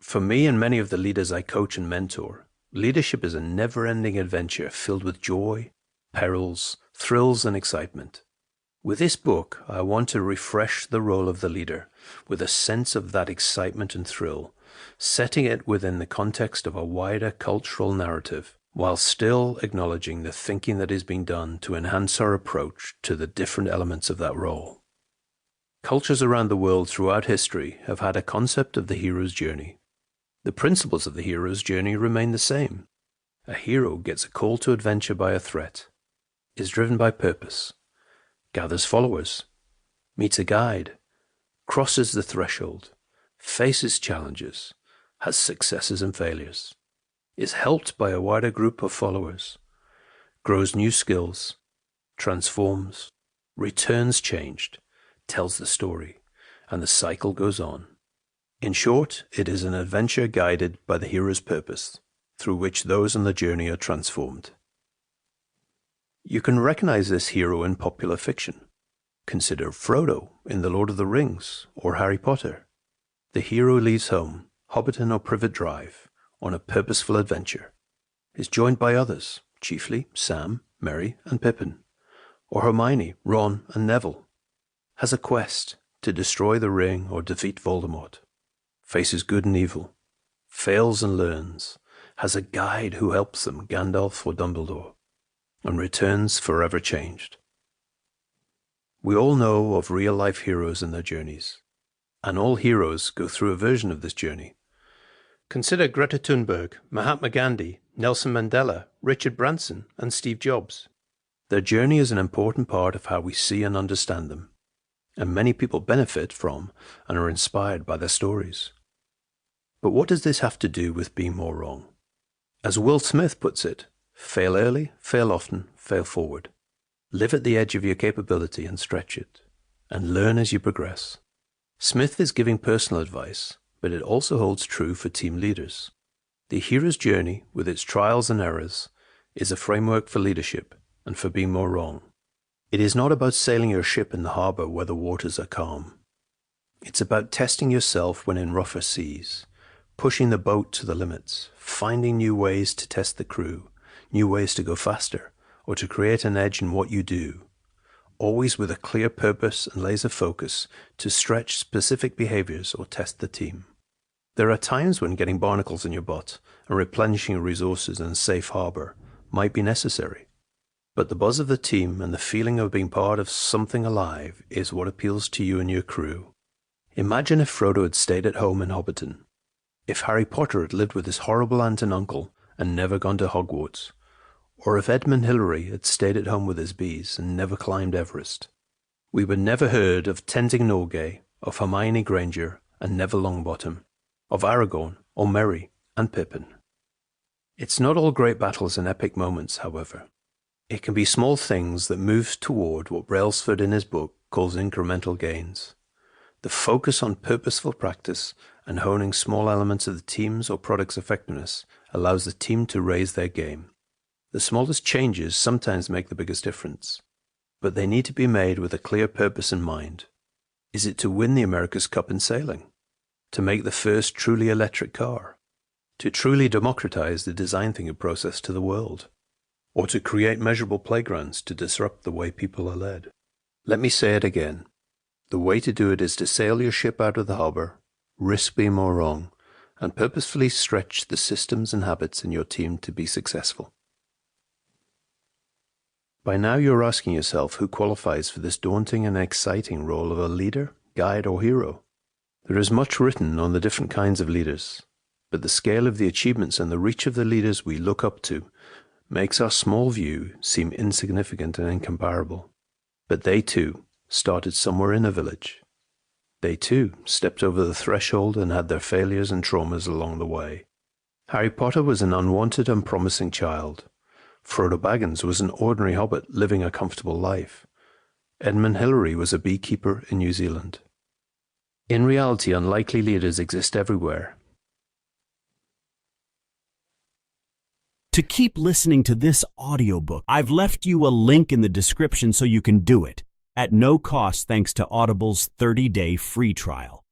For me and many of the leaders I coach and mentor, leadership is a never-ending adventure filled with joy, perils, thrills, and excitement. With this book, I want to refresh the role of the leader with a sense of that excitement and thrill, setting it within the context of a wider cultural narrative, while still acknowledging the thinking that is being done to enhance our approach to the different elements of that role. Cultures around the world throughout history have had a concept of the hero's journey. The principles of the hero's journey remain the same. A hero gets a call to adventure by a threat, is driven by purpose, gathers followers, meets a guide, crosses the threshold, faces challenges, has successes and failures, is helped by a wider group of followers, grows new skills, transforms, returns changed, tells the story, and the cycle goes on. In short, it is an adventure guided by the hero's purpose, through which those on the journey are transformed. You can recognize this hero in popular fiction. Consider Frodo in The Lord of the Rings or Harry Potter. The hero leaves home, Hobbiton or Privet Drive, on a purposeful adventure, is joined by others, chiefly Sam, Merry, and Pippin, or Hermione, Ron, and Neville, has a quest to destroy the ring or defeat Voldemort, faces good and evil, fails and learns, has a guide who helps them, Gandalf or Dumbledore, and returns forever changed. We all know of real-life heroes and their journeys, and all heroes go through a version of this journey. Consider Greta Thunberg, Mahatma Gandhi, Nelson Mandela, Richard Branson, and Steve Jobs. Their journey is an important part of how we see and understand them, and many people benefit from and are inspired by their stories. But what does this have to do with being more wrong? As Will Smith puts it, fail early, fail often, fail forward. Live at the edge of your capability and stretch it, and learn as you progress. Smith is giving personal advice, but it also holds true for team leaders. The hero's journey, with its trials and errors, is a framework for leadership and for being more wrong. It is not about sailing your ship in the harbor where the waters are calm. It's about testing yourself when in rougher seas, pushing the boat to the limits, finding new ways to test the crew, new ways to go faster, or to create an edge in what you do, always with a clear purpose and laser focus to stretch specific behaviors or test the team. There are times when getting barnacles in your butt and replenishing resources in a safe harbor might be necessary. But the buzz of the team and the feeling of being part of something alive is what appeals to you and your crew. Imagine if Frodo had stayed at home in Hobbiton. If Harry Potter had lived with his horrible aunt and uncle and never gone to Hogwarts. Or if Edmund Hillary had stayed at home with his bees and never climbed Everest. We would never heard of Tenzing Norgay, of Hermione Granger and Neville Longbottom, of Aragorn or Merry and Pippin. It's not all great battles and epic moments, however. It can be small things that move toward what Brailsford in his book calls incremental gains. The focus on purposeful practice and honing small elements of the team's or product's effectiveness allows the team to raise their game. The smallest changes sometimes make the biggest difference, but they need to be made with a clear purpose in mind. Is it to win the America's Cup in sailing? To make the first truly electric car? To truly democratize the design thinking process to the world? Or to create measurable playgrounds to disrupt the way people are led? Let me say it again. The way to do it is to sail your ship out of the harbor, risk being more wrong, and purposefully stretch the systems and habits in your team to be successful. By now you're asking yourself who qualifies for this daunting and exciting role of a leader, guide, or hero. There is much written on the different kinds of leaders, but the scale of the achievements and the reach of the leaders we look up to makes our small view seem insignificant and incomparable. But they too started somewhere in a village. They too stepped over the threshold and had their failures and traumas along the way. Harry Potter was an unwanted, unpromising child. Frodo Baggins was an ordinary hobbit living a comfortable life. Edmund Hillary was a beekeeper in New Zealand. In reality, unlikely leaders exist everywhere. To keep listening to this audiobook, I've left you a link in the description so you can do it, at no cost thanks to Audible's 30-day free trial.